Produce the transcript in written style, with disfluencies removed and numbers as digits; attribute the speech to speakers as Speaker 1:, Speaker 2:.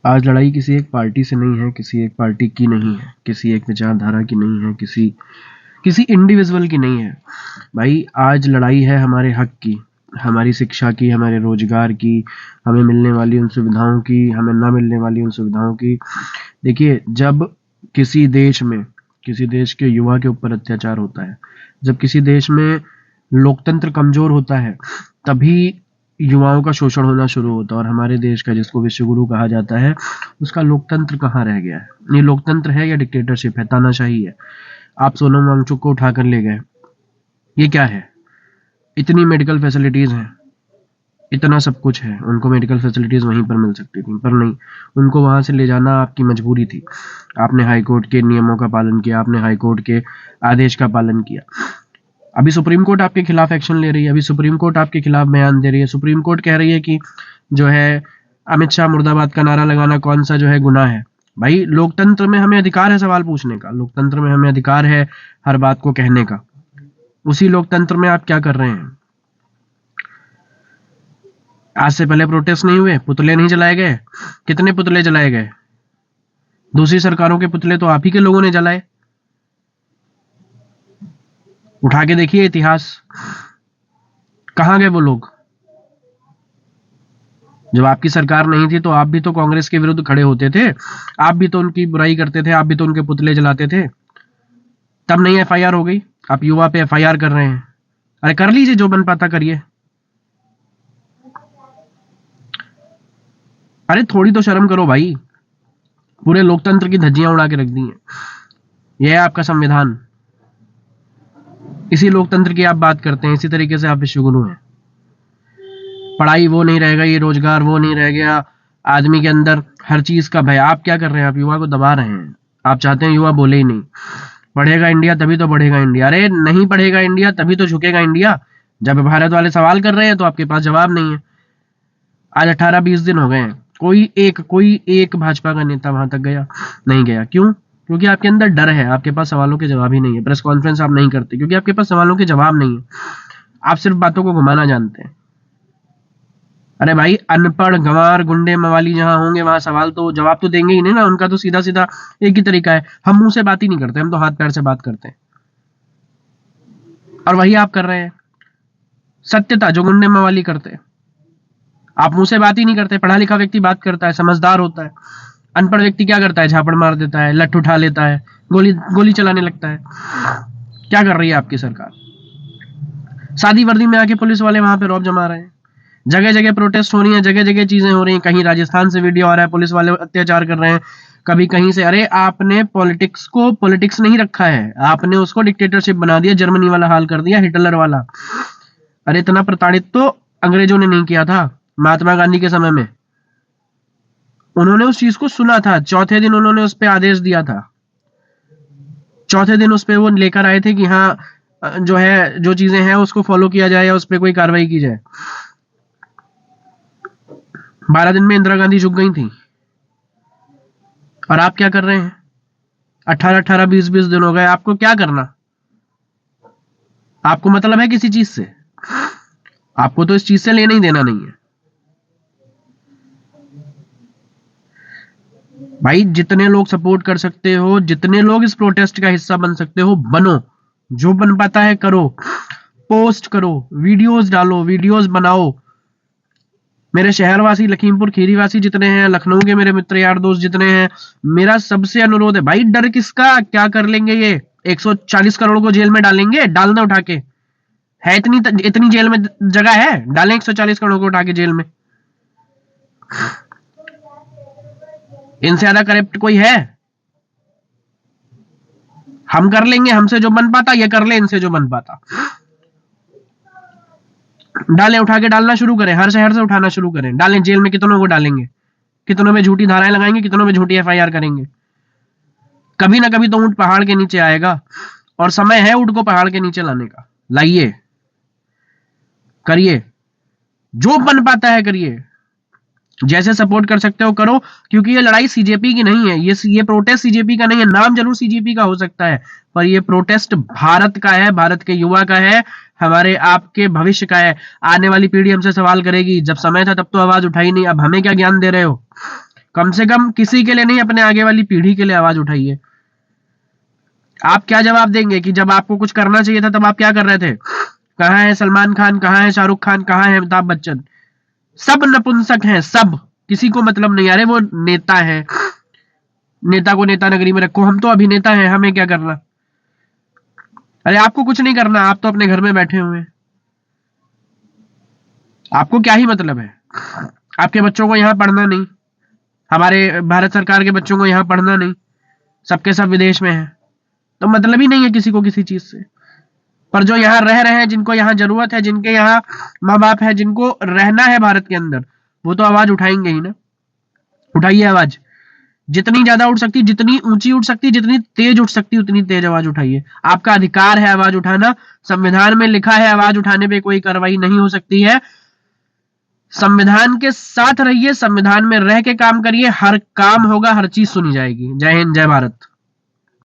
Speaker 1: आज लड़ाई किसी एक पार्टी से नहीं है, किसी एक पार्टी की नहीं है, किसी एक विचारधारा की नहीं है, किसी इंडिविजुअल की नहीं है भाई। आज लड़ाई है हमारे हक की, हमारी शिक्षा की, हमारे रोजगार की, हमें मिलने वाली उन सुविधाओं की, हमें ना मिलने वाली उन सुविधाओं की। देखिए, जब किसी देश में, किसी देश के युवा के ऊपर अत्याचार होता है, जब किसी देश में लोकतंत्र कमजोर होता है, तभी युवाओं का शोषण होना शुरू होता है। और हमारे देश का, जिसको विश्वगुरु कहा जाता है, उसका लोकतंत्र कहाँ रह गया है? ये लोकतंत्र है या डिक्टेटरशिप है, तानाशाही है? आप सोनम वांगचुक को उठाकर ले गए, ये क्या है? इतनी मेडिकल फैसिलिटीज हैं, इतना सब कुछ है, उनको मेडिकल फैसिलिटीज वहीं पर मिल सकती थी, पर नहीं, उनको वहां से ले जाना आपकी मजबूरी थी। आपने हाई कोर्ट के नियमों का पालन किया, आपने हाई कोर्ट के आदेश का पालन किया। अभी सुप्रीम कोर्ट आपके खिलाफ एक्शन ले रही है, अभी सुप्रीम कोर्ट आपके खिलाफ बयान दे रही है। सुप्रीम कोर्ट कह रही है कि जो है अमित शाह मुर्दाबाद का नारा लगाना कौन सा जो है गुनाह है। भाई, लोकतंत्र में हमें अधिकार है सवाल पूछने का, लोकतंत्र में हमें अधिकार है हर बात को कहने का। उसी लोकतंत्र में आप क्या कर रहे हैं? आज से पहले प्रोटेस्ट नहीं हुए, पुतले नहीं जलाए गए? कितने पुतले जलाए गए? दूसरी सरकारों के पुतले तो आप ही के लोगों ने जलाए। उठा के देखिए इतिहास, कहां गए वो लोग? जब आपकी सरकार नहीं थी तो आप भी तो कांग्रेस के विरुद्ध खड़े होते थे, आप भी तो उनकी बुराई करते थे, आप भी तो उनके पुतले जलाते थे। तब नहीं एफआईआर हो गई? आप युवा पे एफआईआर कर रहे हैं। अरे कर लीजिए, जो बन पाता करिए। अरे थोड़ी तो शर्म करो भाई, पूरे लोकतंत्र की धज्जियां उड़ा के रख दी हैं। यह है आपका संविधान, इसी लोकतंत्र की आप बात करते हैं, इसी तरीके से आप विश्वगुरु हैं। पढ़ाई वो नहीं रह गई, रोजगार वो नहीं रह गया, आदमी के अंदर हर चीज का भय। आप क्या कर रहे हैं? आप युवा को दबा रहे हैं। आप चाहते हैं युवा बोले ही नहीं। पढ़ेगा इंडिया तभी तो बढ़ेगा इंडिया। अरे नहीं पढ़ेगा इंडिया तभी तो झुकेगा इंडिया। जब भारत वाले सवाल कर रहे हैं तो आपके पास जवाब नहीं है। आज 18-20 दिन हो गए हैं, कोई एक भाजपा का नेता वहां तक गया नहीं गया। क्यों? क्योंकि आपके अंदर डर है, आपके पास सवालों के जवाब ही नहीं है। प्रेस कॉन्फ्रेंस आप नहीं करते क्योंकि आपके पास सवालों के जवाब नहीं है। आप सिर्फ बातों को घुमाना जानते हैं। अरे भाई, अनपढ़ गंवार गुंडे मवाली जहां होंगे वहां सवाल तो जवाब तो देंगे ही नहीं ना। उनका तो सीधा सीधा एक ही तरीका है, हम मुंह से बात ही नहीं करते, हम तो हाथ पैर से बात करते हैं। और वही आप कर रहे हैं, सत्यता जो गुंडे मवाली करते हैं। आप मुंह से बात ही नहीं करते। पढ़ा लिखा व्यक्ति बात करता है, समझदार होता है। अनपढ़ व्यक्ति क्या करता है? झापड़ मार देता है, लठ उठा लेता है, गोली चलाने लगता है। क्या कर रही है आपकी सरकार? सादी वर्दी में आके पुलिस वाले वहां पे रौब जमा रहे हैं। जगह जगह प्रोटेस्ट हो रही है, जगह जगह चीजें हो रही हैं। कहीं राजस्थान से वीडियो आ रहा है, पुलिस वाले अत्याचार कर रहे हैं, कभी कहीं से। अरे आपने पॉलिटिक्स को पॉलिटिक्स नहीं रखा है, आपने उसको डिक्टेटरशिप बना दिया, जर्मनी वाला हाल कर दिया, हिटलर वाला। अरे इतना प्रताड़ित तो अंग्रेजों ने नहीं किया था। महात्मा गांधी के समय में उन्होंने उस चीज को सुना था, चौथे दिन उन्होंने उस पर आदेश दिया था। चौथे दिन उस पर वो लेकर आए थे कि हाँ जो है, जो चीजें हैं उसको फॉलो किया जाए या उस पर कोई कार्रवाई की जाए। 12 दिन में इंदिरा गांधी झुक गई थी। और आप क्या कर रहे हैं? 18-18, 20-20 दिन हो गए। आपको क्या करना? आपको मतलब है किसी चीज से? आपको तो इस चीज से लेना ही देना नहीं है भाई। जितने लोग सपोर्ट कर सकते हो, जितने लोग इस प्रोटेस्ट का हिस्सा बन सकते हो बनो। जो बन पाता है करो, पोस्ट करो, वीडियोस डालो, वीडियोस बनाओ। मेरे शहरवासी, लखीमपुर खीरी वासी जितने हैं, लखनऊ के मेरे मित्र यार दोस्त जितने हैं, मेरा सबसे अनुरोध है भाई, डर किसका? क्या कर लेंगे ये? 140 करोड़ को जेल में डालेंगे, डालना उठा के। है इतनी जेल में जगह है? डालें 140 करोड़ को उठा के जेल में। इनसे ज्यादा करप्ट कोई है? हम कर लेंगे, हमसे जो बन पाता ये कर ले, इनसे जो बन पाता डालें, उठा के डालना शुरू करें, हर शहर से उठाना शुरू करें, डालें जेल में। कितनों को डालेंगे? कितनों में झूठी धाराएं लगाएंगे, कितनों में झूठी एफआईआर करेंगे। कभी ना कभी तो ऊंट पहाड़ के नीचे आएगा, और समय है ऊंट को पहाड़ के नीचे लाने का। लाइए, करिए, जो बन पाता है करिए, जैसे सपोर्ट कर सकते हो करो। क्योंकि ये लड़ाई सीजेपी की नहीं है, ये प्रोटेस्ट सीजेपी का नहीं है। नाम जरूर सीजेपी का हो सकता है, पर ये प्रोटेस्ट भारत का है, भारत के युवा का है, हमारे आपके भविष्य का है। आने वाली पीढ़ी हमसे सवाल करेगी, जब समय था तब तो आवाज उठाई नहीं, अब हमें क्या ज्ञान दे रहे हो? कम से कम किसी के लिए नहीं, अपने आगे वाली पीढ़ी के लिए आवाज उठाइए। आप क्या जवाब देंगे कि जब आपको कुछ करना चाहिए था तब आप क्या कर रहे थे? कहां है सलमान खान, कहां है शाहरुख खान, कहां है अमिताभ बच्चन? सब नपुंसक हैं, सब, किसी को मतलब नहीं। अरे वो नेता है, नेता को नेता नगरी में रखो, हम तो अभिनेता हैं, हमें क्या करना? अरे आपको कुछ नहीं करना, आप तो अपने घर में बैठे हुए हैं, आपको क्या ही मतलब है? आपके बच्चों को यहां पढ़ना नहीं, हमारे भारत सरकार के बच्चों को यहां पढ़ना नहीं, सबके सब विदेश में है, तो मतलब ही नहीं है किसी को किसी चीज से। पर जो यहाँ रह रहे हैं, जिनको यहाँ जरूरत है, जिनके यहाँ माँ बाप है, जिनको रहना है भारत के अंदर, वो तो आवाज उठाएंगे ही ना। उठाइए आवाज, जितनी ज्यादा उठ सकती, जितनी ऊंची उठ सकती, जितनी तेज उठ सकती, उतनी तेज आवाज उठाइए। आपका अधिकार है आवाज उठाना, संविधान में लिखा है आवाज उठाने पे कोई कार्रवाई नहीं हो सकती है। संविधान के साथ रहिए, संविधान में रह के काम करिए, हर काम होगा, हर चीज सुनी जाएगी। जय हिंद, जय भारत।